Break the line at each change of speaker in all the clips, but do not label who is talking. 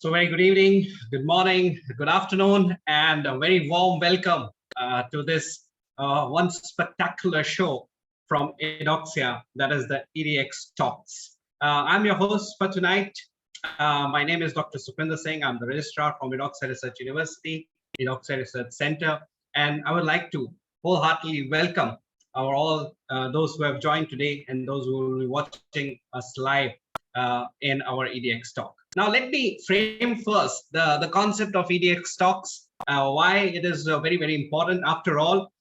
So very good evening, good morning, good afternoon, and a very warm welcome to this one spectacular show from Edoxia, that is the EDX Talks. I'm your host for tonight. My name is Dr. Supinder Singh. I'm the registrar from Edoxia Research University, Edoxia Research Center, and I would like to wholeheartedly welcome all those who have joined today and those who will be watching us live in our EDX Talk. Now, let me frame first the concept of EDX talks, why it is very, very important. After all,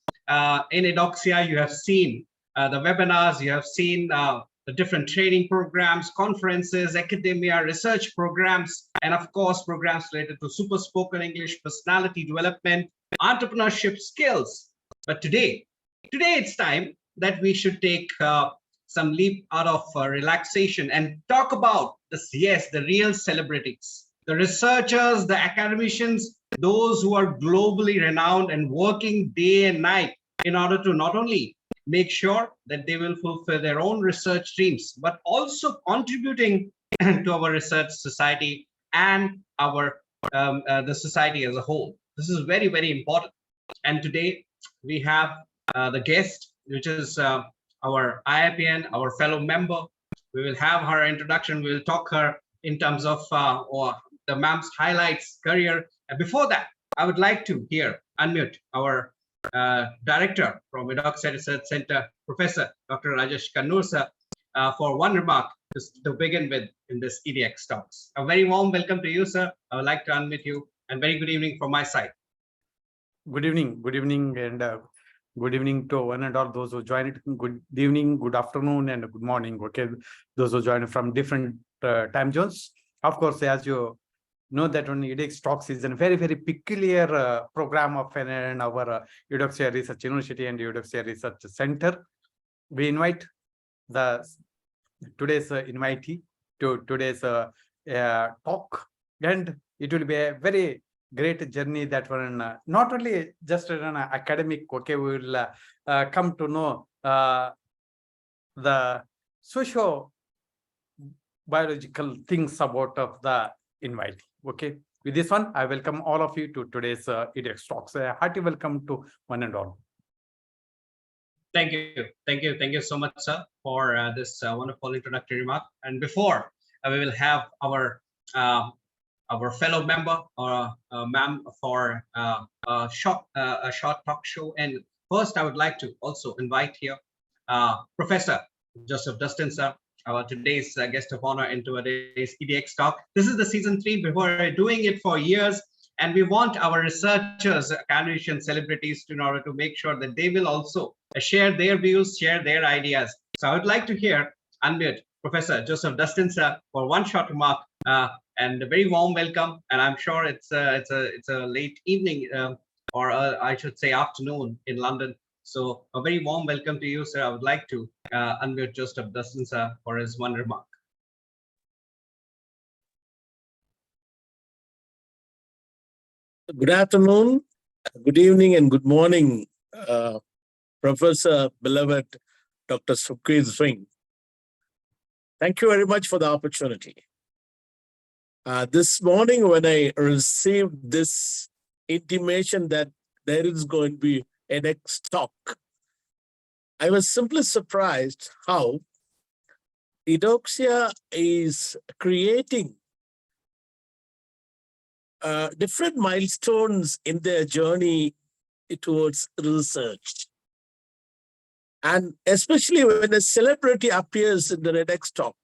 in Edoxia, you have seen the webinars, you have seen the different training programs, conferences, academia, research programs, and of course, programs related to super spoken English, personality development, entrepreneurship skills. But today it's time that we should take some leap out of relaxation and talk about the real celebrities, the researchers, the academicians, those who are globally renowned and working day and night in order to not only make sure that they will fulfill their own research dreams, but also contributing to our research society and our the society as a whole. This is very, very important. And today we have the guest, which is our IIPN, our fellow member. We will have her introduction. We will talk her in terms of or the ma'am's highlights, career. And before that, I would like to unmute our director from Edoxia Research Center, Professor Dr. Rajesh Kannur sir, for one remark to begin with in this EDX talks. A very warm welcome to you, sir. I would like to unmute you, and very good evening from my side.
Good evening, and good evening to one and all those who joined. Good evening, good afternoon, and good morning. Okay, those who joined from different time zones. Of course, as you know, that on EDX Talks is a very, very peculiar program of our Edoxia Research University and Edoxia Research Center. We invite today's invitee to today's talk, and it will be a very great journey that one not only just an academic. Okay, we will come to know the socio-biological things about of the invitee. Okay, with this one, I welcome all of you to today's EDX Talks. A hearty welcome to one and all.
Thank you so much, sir, for this wonderful introductory remark. And before we will have our fellow member or ma'am for a short talk show. And first, I would like to also invite here Professor Joseph Dustin, sir, our today's guest of honor in today's EDX talk. This is the season 3. We're doing it for years, and we want our researchers, academicians, celebrities in order to make sure that they will also share their views, share their ideas. So I would like to unmute Professor Joseph Dustin, sir, for one short remark. And a very warm welcome, and I'm sure it's a late evening or I should say afternoon in London. So a very warm welcome to you, sir. I would like to unmute Joseph Dustin, sir, for his one remark.
Good afternoon, good evening, and good morning, Professor beloved Dr. Sukhveer Singh. Thank you very much for the opportunity. This morning, when I received this intimation that there is going to be an EDX talk, I was simply surprised how Edoxia is creating different milestones in their journey towards research. And especially when a celebrity appears in the EDX talk,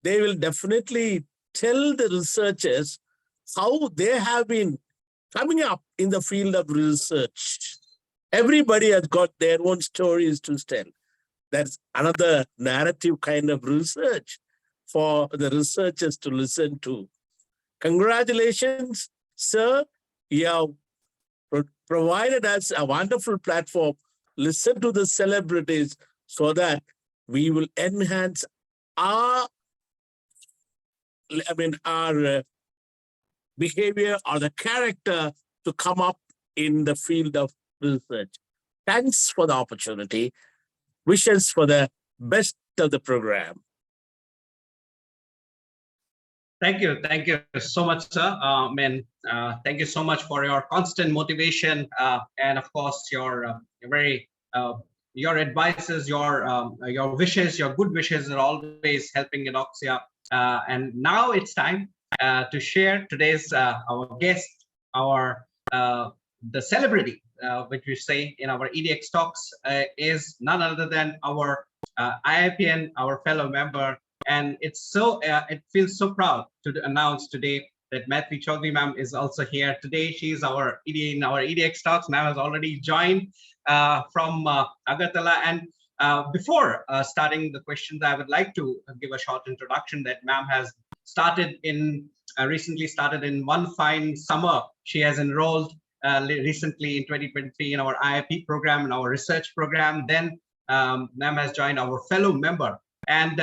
they will definitely tell the researchers how they have been coming up in the field of research. Everybody has got their own stories to tell. That's another narrative kind of research for the researchers to listen to. Congratulations, sir. You have provided us a wonderful platform. Listen to the celebrities so that we will enhance our behavior or the character to come up in the field of research. Thanks for the opportunity. Wishes for the best of the program.
Thank you so much, sir. Thank you so much for your constant motivation and, of course, your very your advices, your wishes, your good wishes are always helping Inoxia. And now it's time to share today's our guest, our the celebrity, which we say in our EDX talks, is none other than our IIPN, our fellow member. And it's so it feels so proud to announce today that Maitri Chaudhary ma'am is also here today. She's our in our EDX talks. Ma'am has already joined from Agartala. And before starting the questions, I would like to give a short introduction that ma'am has started in recently started in one fine summer. She has enrolled recently in 2023 in our IIP program, in our research program. Then ma'am has joined our fellow member, and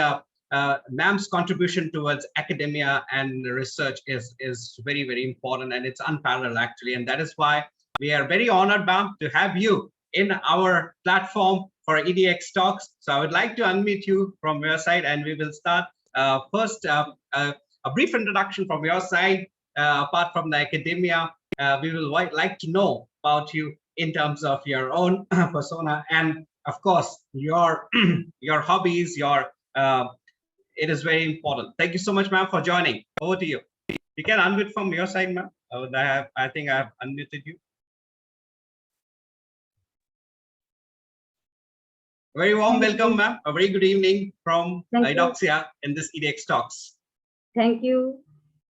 ma'am's contribution towards academia and research is very, very important, and it's unparalleled actually. And that is why we are very honored, ma'am, to have you in our platform for EDX talks. So I would like to unmute you from your side, and we will start first a brief introduction from your side. Apart from the academia, we will like to know about you in terms of your own persona, and of course your your hobbies, your it is very important. Thank you so much, ma'am, for joining. Over to you. You can unmute from your side, ma'am. I think I have unmuted you. Very warm welcome, ma'am. A very good evening from Inoxia in this EDX talks.
Thank you.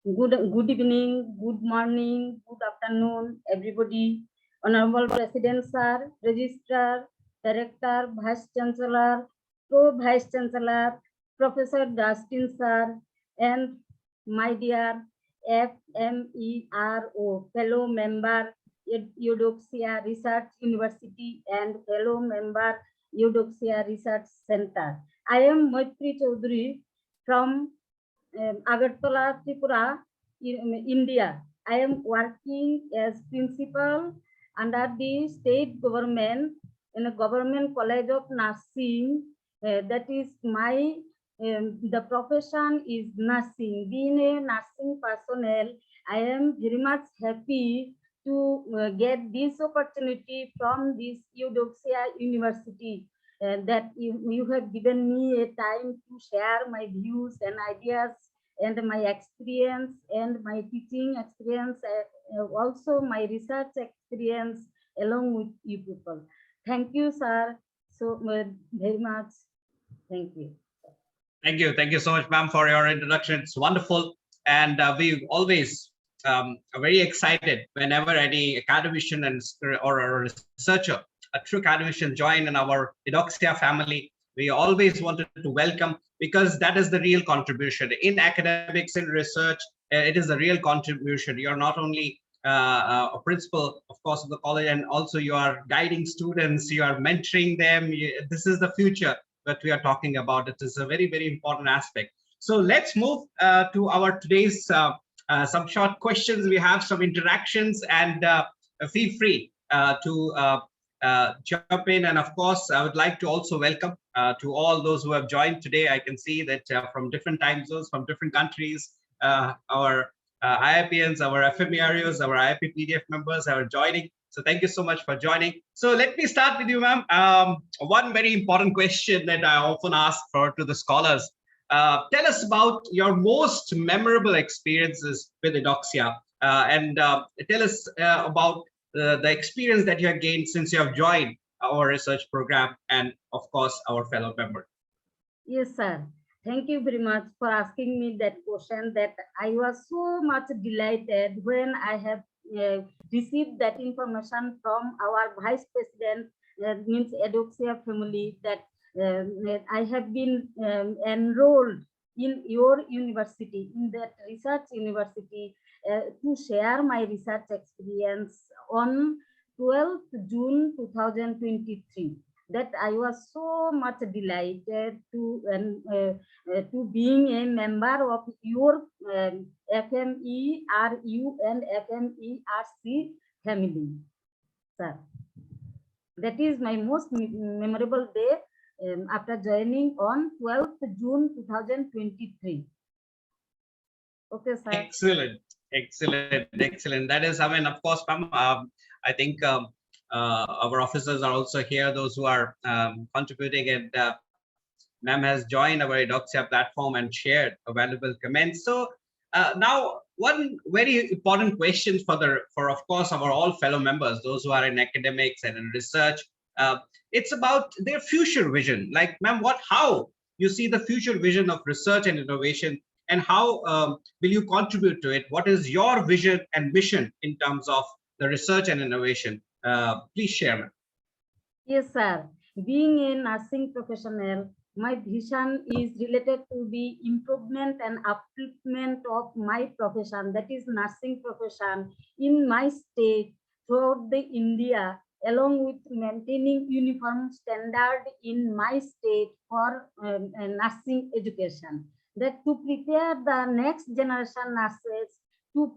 Good evening, good morning, good afternoon, everybody. Honorable President, Sir, Registrar, Director, Vice Chancellor, Pro-Vice Chancellor, Professor Dustin, Sir, and my dear FMERO, fellow member, Eudoxia Research University and fellow member, Eudoxia Research Center. I am Maitri Chaudhary from Agartala, Tripura, India. I am working as principal under the state government in a government college of nursing. That is my the profession is nursing. Being a nursing personnel, I am very much happy to get this opportunity from this Eudoxia University. That you have given me a time to share my views and ideas and my experience and my teaching experience, also my research experience along with you people. Thank you, sir, so very much. Thank you.
Thank you so much, ma'am, for your introduction. It's wonderful, and we always are very excited whenever any academician or a researcher, a true academician, join in our Eudoxia family. We always wanted to welcome, because that is the real contribution in academics, in research. It is the real contribution. You're not only a principal, of course, of the college, and also you are guiding students, you are mentoring them. This is the future that we are talking about. It is a very, very important aspect. So let's move to our today's some short questions. We have some interactions, and feel free to jump in. And of course, I would like to also welcome to all those who have joined today. I can see that from different time zones, from different countries, our IIPNs, our FMEROs, our IIP PDF members are joining. So thank you so much for joining. So let me start with you, ma'am. One very important question that I often ask to the scholars. Tell us about your most memorable experiences with Eudoxia, and tell us about the experience that you have gained since you have joined our research program, and of course our fellow member.
Yes, sir. Thank you very much for asking me that question. That I was so much delighted when I have received that information from our vice president, means Eudoxia family, that I have been enrolled in your university, in that research university, to share my research experience on 12th June 2023. That I was so much delighted to being a member of your FMERU and FMERC family, sir. That is my most memorable day after joining on 12th June 2023. Okay, sir.
Excellent. That is, I mean, of course, ma'am, I think our officers are also here, those who are contributing, and ma'am has joined our Edoxia platform and shared a valuable comments. So now, one very important question for of course our all fellow members, those who are in academics and in research. Uh, it's about their future vision. Like, ma'am, how you see the future vision of research and innovation, and how will you contribute to it? What is your vision and mission in terms of the research and innovation? Please share, ma'am.
Yes, sir. Being a nursing professional, my vision is related to the improvement and upliftment of my profession, that is nursing profession, in my state, throughout the India, along with maintaining uniform standard in my state for nursing education. That to prepare the next generation nurses to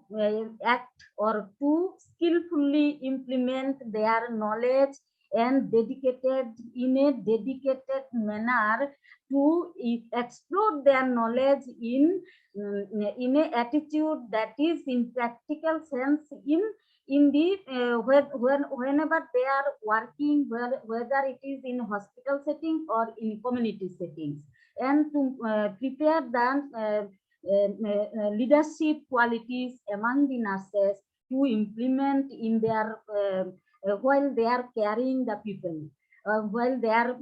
act or to skillfully implement their knowledge and dedicated in a dedicated manner to explore their knowledge in a attitude that is in practical sense in the whenever they are working, whether it is in hospital setting or in community settings, and to prepare the leadership qualities among the nurses to implement in their while they are carrying the people, while they are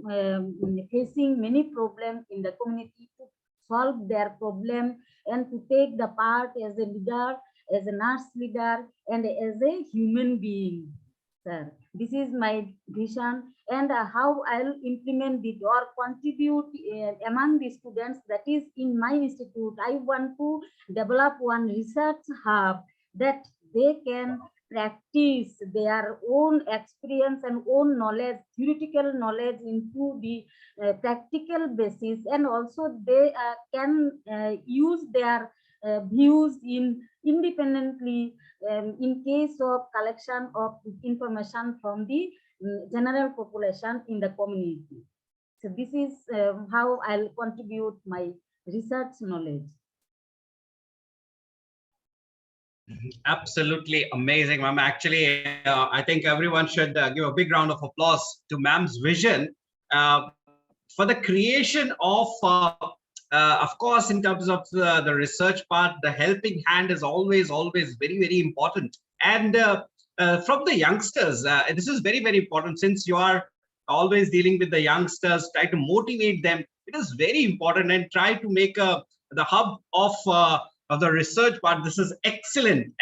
facing many problems in the community, to solve their problem and to take the part as a leader, as a nurse leader, and as a human being. Sir, this is my vision, and how I'll implement it or contribute among the students, that is in my institute. I want to develop one research hub that they can practice their own experience and own knowledge, theoretical knowledge, into the practical basis, and also they can use their views in independently in case of collection of information from the general population in the community. So this is how I'll contribute my research knowledge.
Absolutely amazing, ma'am. Actually, I think everyone should give a big round of applause to ma'am's vision for the creation of course, in terms of the research part. The helping hand is always very important. And from the youngsters, this is very important, since you are always dealing with the youngsters, try to motivate them. It is very important, and try to make the hub of the research part. This is excellent.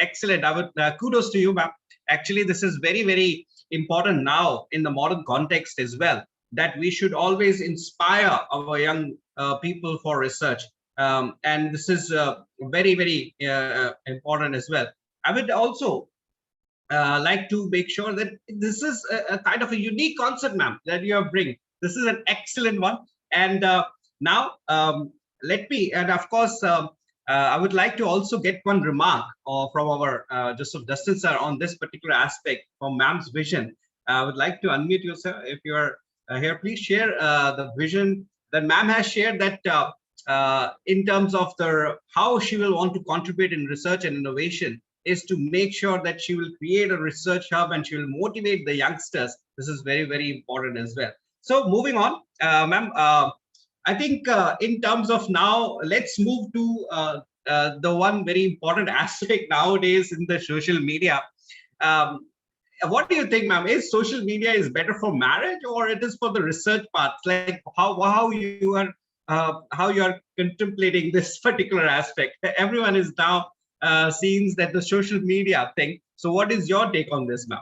I would kudos to you, ma'am. Actually, this is very important now in the modern context as well, that we should always inspire our young people for research, and this is very important as well. I would also like to make sure that this is a kind of a unique concept, ma'am, that you have bring. This is an excellent one. And now let me, and of course, I would like to also get one remark from our Joseph Dustin sir on this particular aspect from ma'am's vision. I would like to unmute you, sir, if you are here. Please share the vision that ma'am has shared, that in terms of how she will want to contribute in research and innovation is to make sure that she will create a research hub and she will motivate the youngsters. This is very important as well. So moving on, ma'am, I think in terms of now, let's move to the one very important aspect nowadays in the social media. What do you think, ma'am? Is social media is better for marriage, or it is for the research part? Like how you are contemplating this particular aspect? Everyone is now seeing that the social media thing. So what is your take on this, ma'am?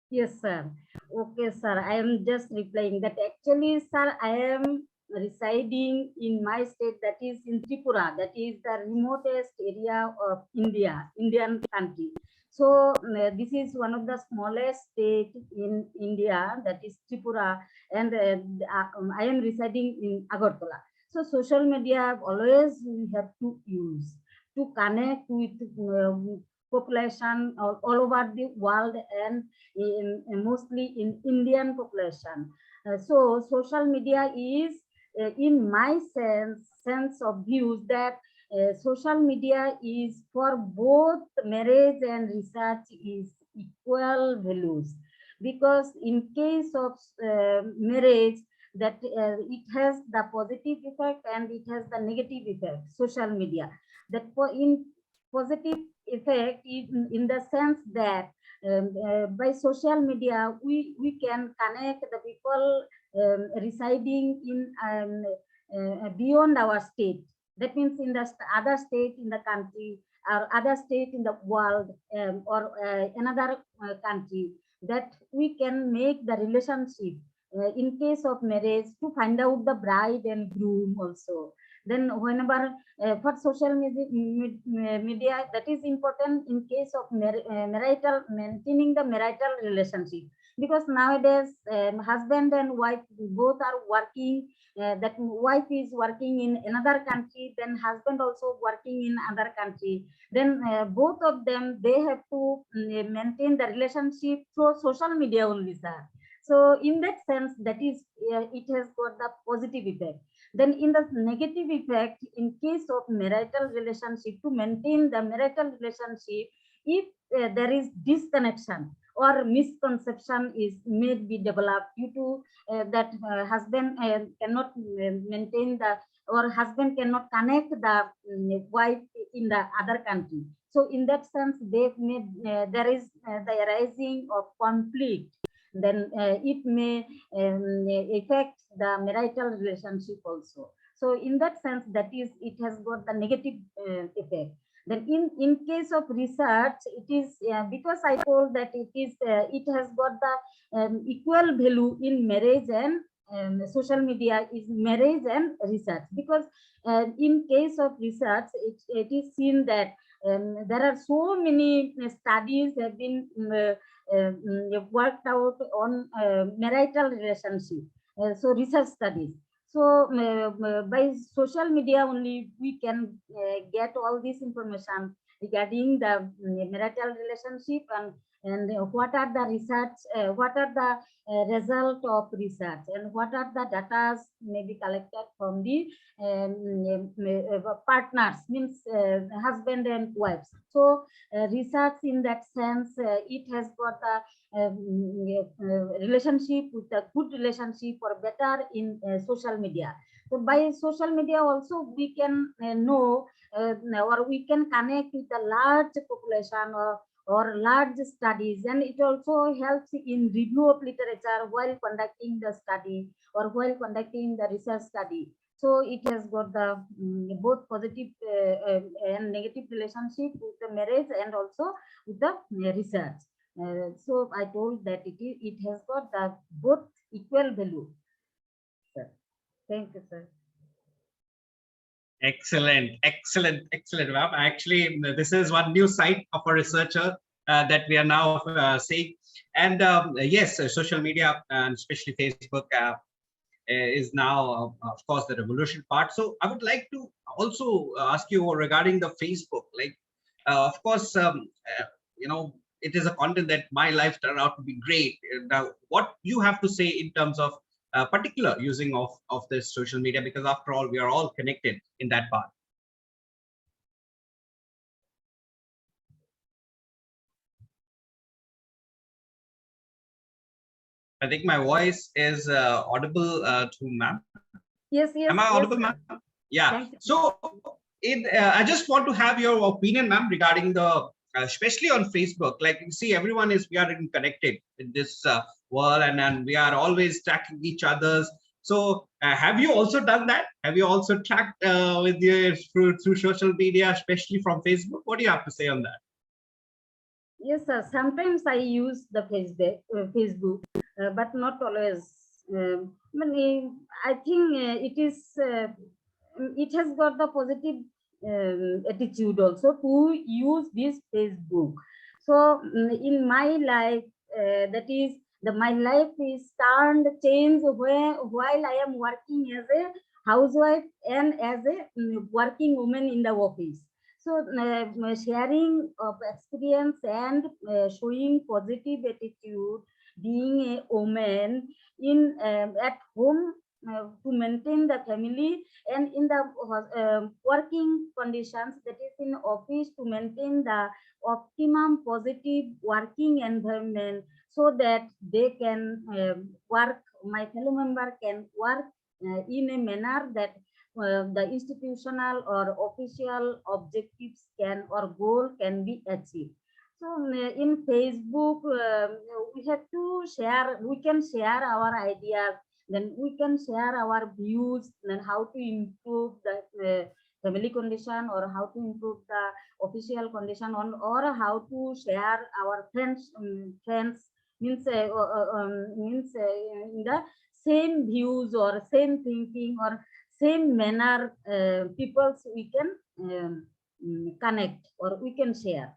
Yes, sir. Okay, sir. I am just replying that actually, sir, I am residing in my state, that is in Tripura, that is the remotest area of Indian country. So this is one of the smallest state in India, that is Tripura, and I am residing in Agartala. So social media always we have to use to connect with population all over the world, and mostly in Indian population. So social media is, in my sense of views, that social media is for both marriage and research is equal values, because in case of marriage, that it has the positive effect and it has the negative effect, social media. That in positive effect in the sense that by social media we can connect the people residing in beyond our state. That means in the other state in the country or other state in the world, or another country, that we can make the relationship in case of marriage to find out the bride and groom also. Then whenever for social media, that is important in case of marital, maintaining the marital relationship, because nowadays husband and wife both are working. That wife is working in another country, then husband also working in another country. Then both of them, they have to maintain the relationship through social media only, sir. So in that sense, that is it has got the positive effect. Then in the negative effect, in case of marital relationship, to maintain the marital relationship, if there is disconnection or misconception is may be developed due to that husband cannot maintain the, or husband cannot connect the wife in the other country. So in that sense, they may there is the arising of conflict. Then it may affect the marital relationship also. So in that sense, that is, it has got the negative effect. Then in case of research, it is because I told that it is it has got the equal value in marriage and social media is marriage and research, because in case of research, it is seen that there are so many studies have been worked out on marital relationship. So research studies. So by social media only we can get all this information regarding the marital relationship, and what are the research, what are the result of research, and what are the data may be collected from the partners, means husband and wives. So research in that sense, it has got a relationship with a good relationship or better in social media. So by social media also we can know or we can connect with a large population or large studies, and it also helps in review of literature while conducting the study or while conducting the research study. So it has got the both positive and negative relationship with the marriage and also with the research. So I told that it has got the both equal value. Sir. Thank you, sir.
Excellent, excellent, excellent, ma'am. Actually, this is one new site of a researcher that we are now seeing. And yes, social media, and especially Facebook, is now, of course, the revolution part. So I would like to also ask you regarding the Facebook. Like, of course, you know, it is a content that my life turned out to be great. Now, what you have to say in terms of particular using of this social media, because after all, we are all connected in that part. I think my voice is audible to ma'am.
Yes, yes.
Am I audible, ma'am? Yeah. So I just want to have your opinion, ma'am, regarding the, especially on Facebook. Like you see, everyone is, we are connected in this world, and we are always tracking each other's. So have you also done that? Have you also tracked with your through social media, especially from Facebook? What do you have to say on that?
Yes, sir. Sometimes I use the Facebook, but not always. I think it is. It has got the positive attitude also to use this Facebook. So in my life, that is my life is changed while I am working as a housewife and as a working woman in the office. So sharing of experience and showing positive attitude, being a woman in at home to maintain the family, and in the working conditions, that is in office, to maintain the optimum positive working environment, so that they can work, my fellow member can work in a manner that the institutional or official objectives can or goal can be achieved. So in Facebook, we have to share, we can share our ideas, then we can share our views, and how to improve the family condition, or how to improve the official condition, on, or how to share our friends means in the same views or same thinking or same manner, peoples we can connect or we can share.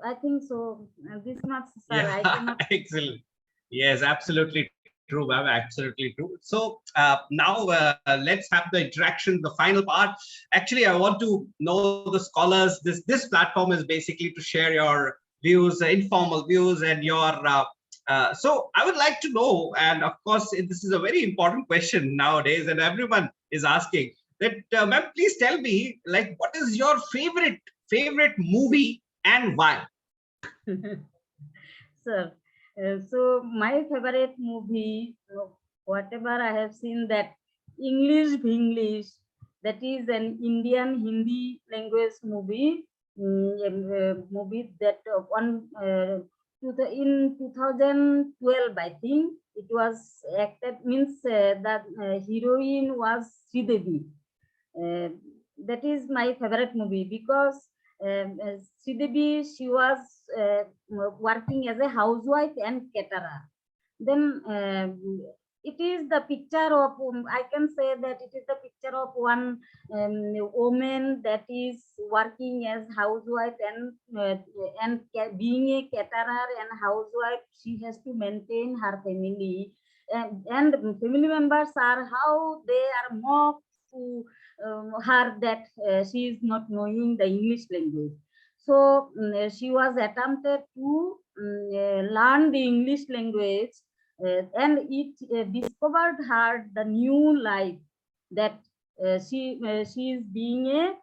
I think so. This much, sir. I
Yeah,
cannot.
excellent. Yes, absolutely true, Bab, absolutely true. So now let's have the interaction, the final part. Actually, I want to know the scholars. This platform is basically to share your views, informal views, and your. So I would like to know, and of course, this is a very important question nowadays, and everyone is asking that. Ma'am, please tell me, like, what is your favorite movie and why?
Sir, so my favorite movie, whatever I have seen, that English, that is an Indian Hindi language movie, movie that in 2012, I think it was acted, means that heroine was Sridevi. Uh, that is my favorite movie, because Sridevi, she was working as a housewife and caterer. Then it is the picture of, I can say that it is the picture of one woman that is working as housewife and being a caterer and housewife, she has to maintain her family, and family members are how they are mocked to her that she is not knowing the English language. So she was attempted to learn the English language, and it discovered her the new life, that she is being a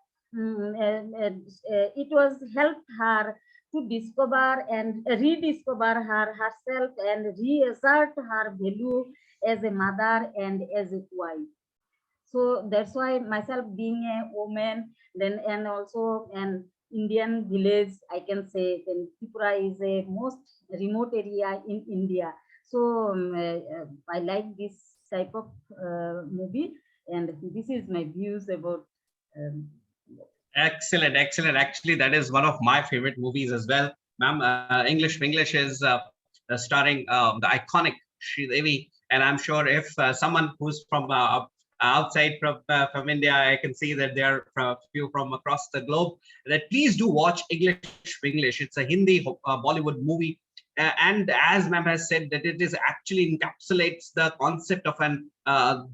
it was helped her to discover and rediscover herself and reassert her value as a mother and as a wife. So that's why myself being a woman, then, and also an Indian village, I can say, then Tripura is a most remote area in India. So I like this type of movie, and this is my views about. Um,
Excellent, excellent. Actually, that is one of my favorite movies as well, ma'am. English is starring the iconic Sri Devi, and I'm sure if someone who's from outside from India, I can see that there are a few from across the globe. That please do watch English. It's a Hindi Bollywood movie. And as ma'am has said, that it is actually encapsulates the concept of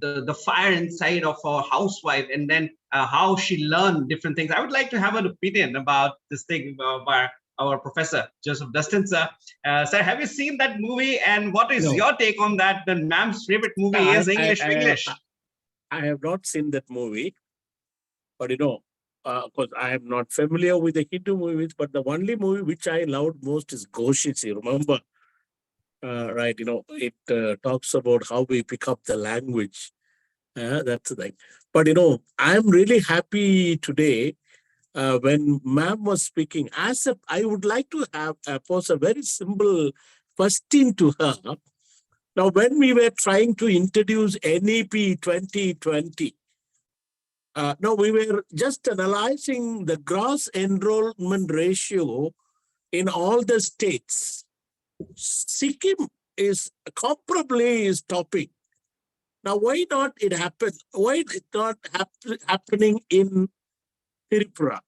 the fire inside of a housewife, and then how she learned different things. I would like to have an opinion about this thing by our professor Joseph Dustin, sir. Sir, have you seen that movie, and what is
No.
your take on that? The ma'am's favorite movie is English.
I have not seen that movie, but of course, I am not familiar with the Hindu movies, but the only movie which I loved most is Goshichi. Remember, right? It talks about how we pick up the language. That's the thing. But I'm really happy today when ma'am was speaking. I would like to have pose a very simple question to her. Now, when we were trying to introduce NEP 2020. No, we were just analyzing the gross enrollment ratio in all the states. Sikkim is comparably is topping. Now, why not it happen? Why it not happening in Tripura?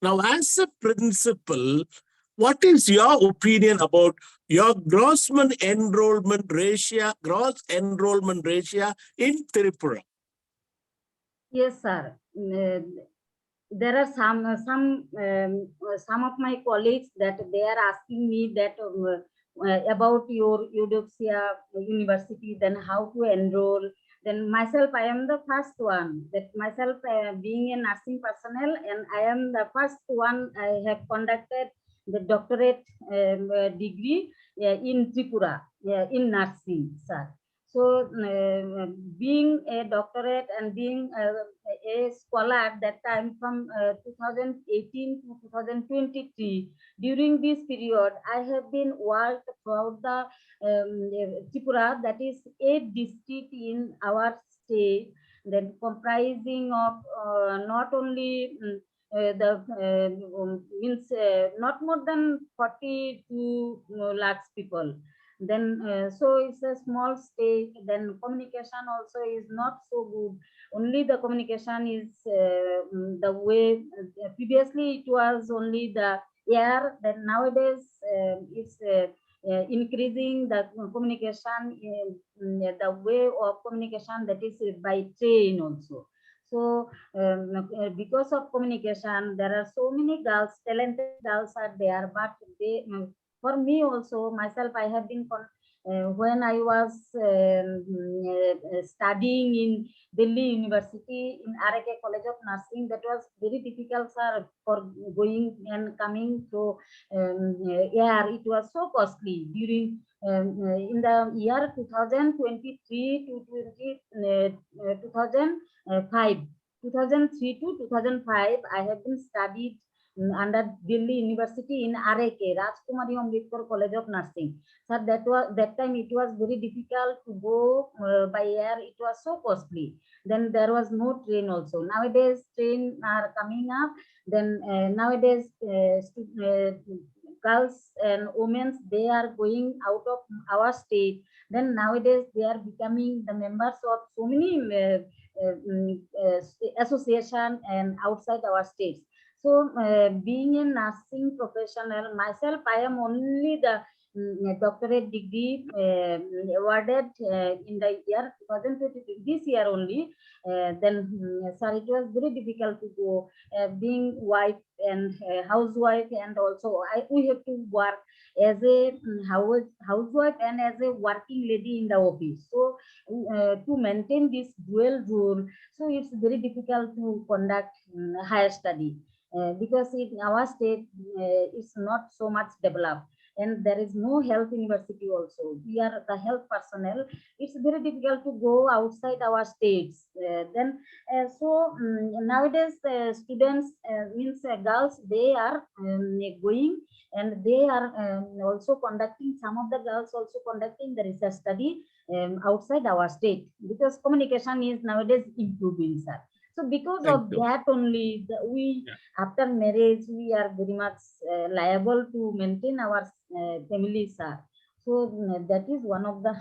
Now, as a principal, what is your opinion about your gross enrollment ratio in Tripura?
Yes, sir. There are some of my colleagues that they are asking me that about your Eudoxia University, then how to enroll, Then myself, I am the first one. That myself being a nursing personnel, and I am the first one. I have conducted the doctorate degree in Tripura in nursing, sir. So being a doctorate and being a scholar at that time from 2018 to 2023, during this period, I have been worked throughout the Tripura, that is 8 districts in our state, then comprising of not only the means not more than 42 lakhs people. Then so it's a small state. Then communication also is not so good. Only the communication is the way previously it was only the air. Then nowadays it's increasing the communication the way of communication, that is by train also. So because of communication, there are so many girls, talented girls are there, but they for me also, myself, I have been when I was studying in Delhi University in RK College of Nursing, that was very difficult, sir, for going and coming to air. It was so costly during in the year 2023 to 2005. 2003 to 2005, I have been studied under Delhi University in RAK, Rajkumari Amritkar College of Nursing. So that time it was very difficult to go by air. It was so costly. Then there was no train also. Nowadays train are coming up. Then nowadays girls and women, they are going out of our state. Then nowadays they are becoming the members of so many association and outside our states. So being a nursing professional, myself, I am only the doctorate degree awarded in the year 2023, this year only. Then, sir, it was very difficult to go, being wife and housewife, and also we have to work as a housewife and as a working lady in the office. So to maintain this dual role, so it's very difficult to conduct higher study. Because in our state it's not so much developed, and there is no health university also. We are the health personnel. It's very difficult to go outside our states. Then so nowadays students means girls, they are going, and they are also conducting, some of the girls also conducting the research study outside our state, because communication is nowadays improving, sir. So because of that only, we after marriage, we are very much liable to maintain our families, sir. So that is one of the,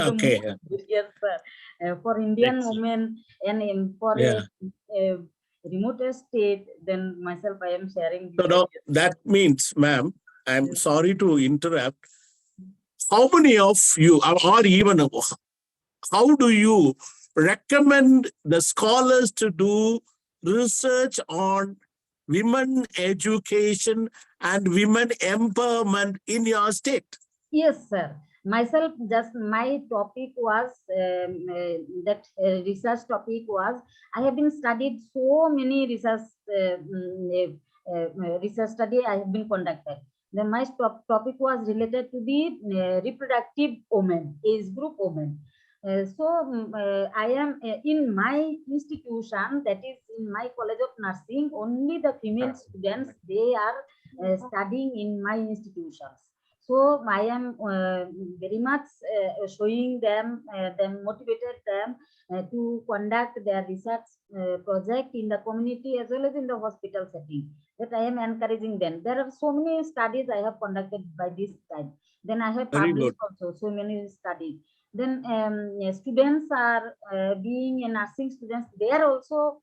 Okay.
yes, sir. For Indian
Excellent.
women and for a remote state, then myself, I am sharing.
So now that means, ma'am, I'm sorry to interrupt. How many of you, or even how do you recommend the scholars to do research on women education and women empowerment in your state?
Yes, sir. Myself, just my topic was that research topic was, I have been studied so many research research study I have been conducted. Then my topic was related to the reproductive women, age group women. So I am in my institution, that is in my College of Nursing, only the female students, they are studying in my institutions. So I am very much showing them, motivated them to conduct their research project in the community as well as in the hospital setting. That I am encouraging them. There are so many studies I have conducted by this time. Then I have published also so many studies. Then students are being a nursing students, they are also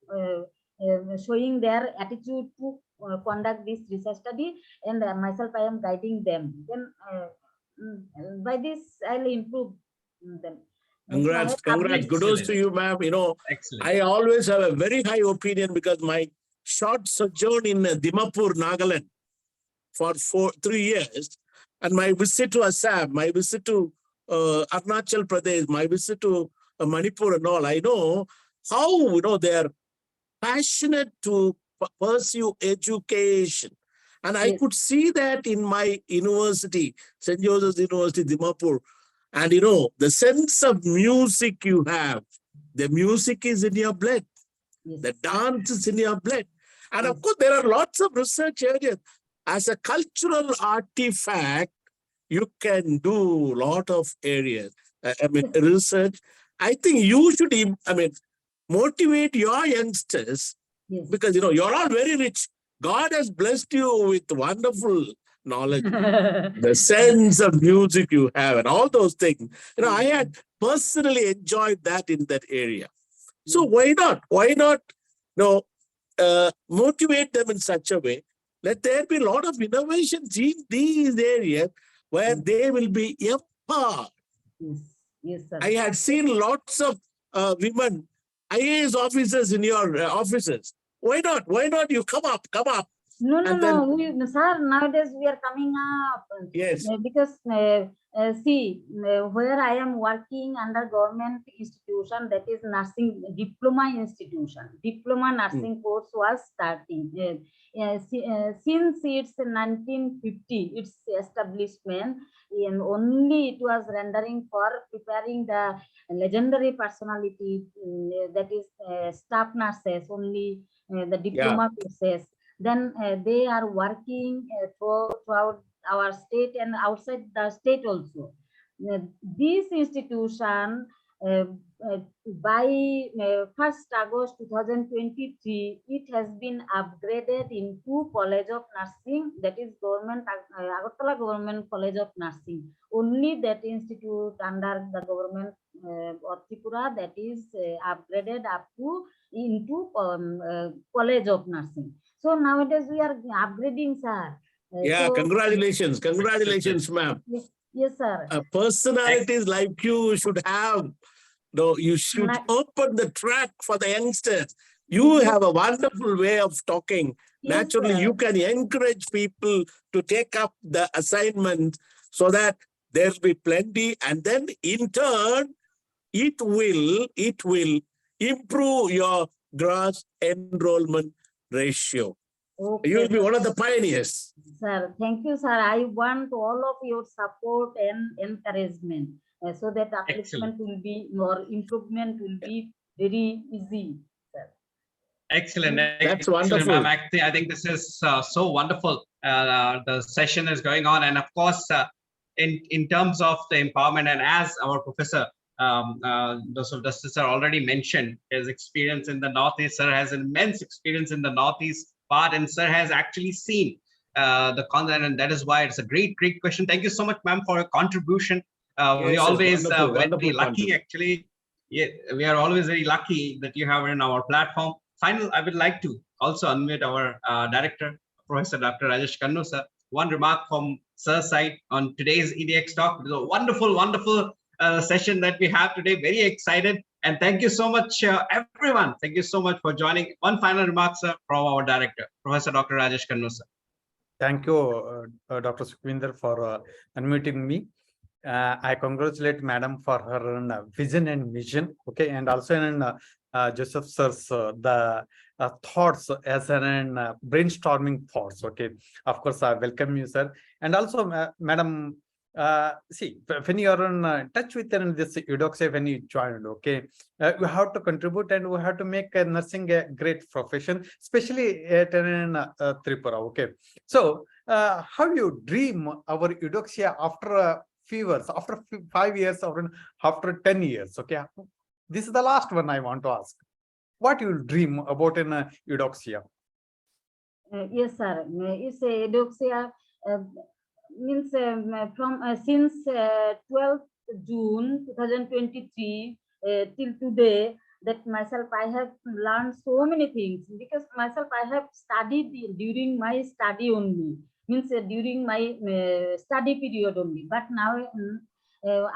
showing their attitude to conduct this research study, and myself, I am guiding them. Then by this, I'll improve them.
Congrats, congrats. Kudos to you, ma'am. You know,
Excellent.
I always have a very high opinion because my short sojourn in Dimapur, Nagaland for 3 years, and my visit to Assam, my visit to Arunachal Pradesh, my visit to Manipur and all, I know how, they are passionate to pursue education. And I
Yes.
could see that in my university, St. Joseph's University, Dimapur. And the sense of music you have, the music is in your blood,
Yes.
the dance is in your blood. And of
Yes.
course, there are lots of research areas. As a cultural artifact, you can do a lot of areas. Research. I think you should, motivate your youngsters
Yes.
because, you're all very rich. God has blessed you with wonderful knowledge, the sense of music you have and all those things. I had personally enjoyed that in that area. So why not? Why not, motivate them in such a way? Let there be a lot of innovations in these areas where they will be empowered.
Yes. Yes, sir.
I had seen lots of women, IAS officers in your offices. Why not? Why not? You come up.
No,
And
sir, nowadays we are coming up.
Yes.
Because see, where I am working under government institution, that is nursing diploma institution. Diploma nursing course was starting. Since it's 1950, its establishment, and only it was rendering for preparing the legendary personality, that is staff nurses, only the diploma courses. Then they are working throughout our state and outside the state also. This institution, by 1st August 2023, it has been upgraded into College of Nursing, that is government, Agartala Government College of Nursing. Only that institute under the government of Tripura, that is upgraded up to into College of Nursing. So nowadays we are upgrading, sir.
Congratulations, ma'am.
Yes, sir.
Personalities like you should have. You should open the track for the youngsters. You have a wonderful way of talking.
Yes,
Naturally,
sir.
you can encourage people to take up the assignment so that there'll be plenty. And then in turn, it will improve your gross enrollment ratio.
Okay,
You will be one of the pioneers.
sir. Thank you, sir. I want all of your support and encouragement so that upliftment will be more, improvement will be very easy, sir.
Excellent.
That's
excellent,
wonderful.
ma'am. Actually, I think this is so wonderful. The session is going on, and of course, in terms of the empowerment, and as our professor, Joseph Justice sir already mentioned, his experience in the Northeast, sir has immense experience in the Northeast part, and sir has actually seen the content, and that is why it's a great question. Thank you so much, ma'am, for your contribution. We always very lucky, actually. Yeah, we are always very lucky that you have in our platform. Final, I would like to also unmute our director, Professor Dr. Rajesh Kannu, sir. One remark from sir's side on today's EDX talk. It was a wonderful session that we have today. Very excited. And thank you so much, everyone. Thank you so much for joining. One final remark, sir, from our director, Professor Dr. Rajesh Kannu, sir.
Thank you, Dr. Sukhvinder, for unmuting me. I congratulate Madam for her vision and mission. Okay, and also in Joseph sir's the thoughts as an brainstorming thoughts. Okay, of course I welcome you, sir, and also Madam. See, when you are in touch with this Eudoxia, when you joined, okay, you have to contribute and we have to make nursing a great profession, especially at Tripura. Okay, so how you dream our Eudoxia after few years, after 5 years, or after 10 years? Okay, this is the last one I want to ask. What you dream about in Eudoxia?
Yes, sir. It's Eudoxia. Means from since 12th June 2023 till today, that myself I have learned so many things, because myself I have studied during my study only, means during my study period only. But now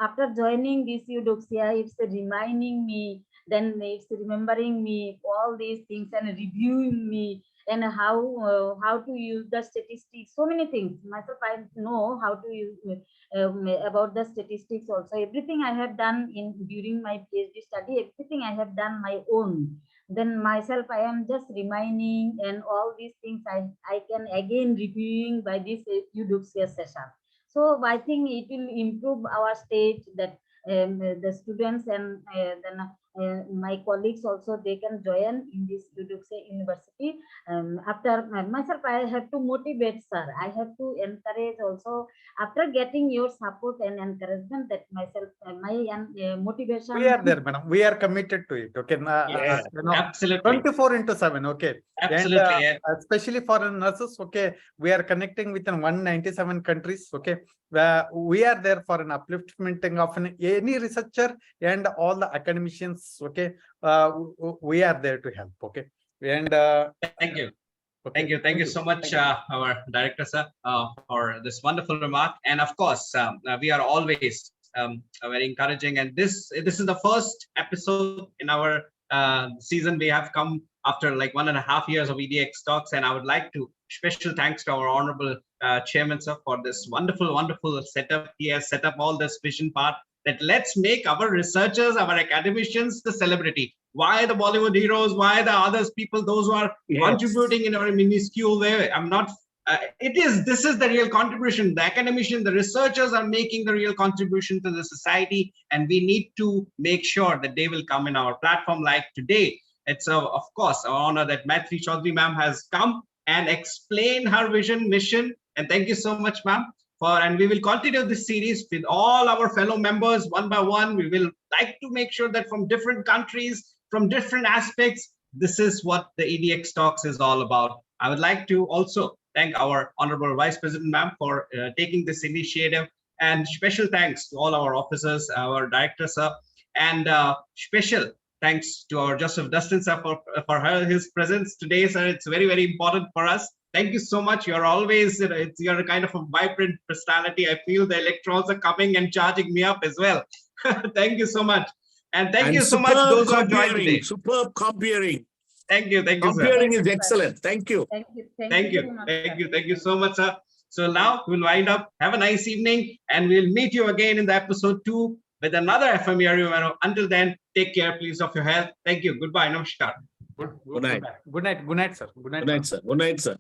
after joining this Eudoxia, it's reminding me then it's remembering me all these things and reviewing me, and how to use the statistics, so many things. Myself, I know how to use about the statistics also. Everything I have done during my PhD study, everything I have done my own. Then myself, I am just reminding, and all these things I can again reviewing by this Eudoxia session. So I think it will improve our state, that the students and then my colleagues also, they can join in this Eudoxia University. After myself, I have to motivate, sir. I have to encourage also. After getting your support and encouragement, that myself, my motivation.
We are there, madam. We are committed to it. Okay.
Yeah.
Absolutely.
24/7. Okay.
Absolutely.
And especially for nurses, okay, we are connecting with 197 countries. Okay. We are there for an upliftment of any researcher and all the academicians. Okay. We are there to help. Okay. And
Thank you.
okay.
Thank you so much, our director, sir, for this wonderful remark. And of course, we are always very encouraging. And this is the first episode in our season. We have come after like 1.5 years of EDX talks, and I would like to special thanks to our honorable chairman, sir, for this wonderful setup. He has set up all this vision part, that let's make our researchers, our academicians, the celebrity. Why the Bollywood heroes? Why the others people, those who are contributing in a very minuscule way? I'm not. This is the real contribution. The academicians, the researchers are making the real contribution to the society, and we need to make sure that they will come in our platform. Like today, it's of course an honor that Maitri Chaudhary ma'am has come and explained her vision, mission, and thank you so much, ma'am. And we will continue this series with all our fellow members one by one. We will like to make sure that from different countries, from different aspects, this is what the EDX Talks is all about. I would like to also thank our Honorable Vice President, ma'am, for taking this initiative, and special thanks to all our officers, our director, sir, and special thanks to our Joseph Dustin, sir, for his presence today, sir. It's very, very important for us. Thank you so much. You're always, you're a kind of a vibrant personality. I feel the electrons are coming and charging me up as well. Thank you so much. And thank you so much, those who have joined today.
Superb comparing.
Thank you, sir.
Comparing is excellent. Thank you.
Thank you.
Thank you so much, sir. So now we'll wind up. Have a nice evening, and we'll meet you again in the episode 2 with another FMERU. Until then, take care, please, of your health. Thank you. Goodbye. Namaskar.
Good night. Good night, sir.
Good night, sir.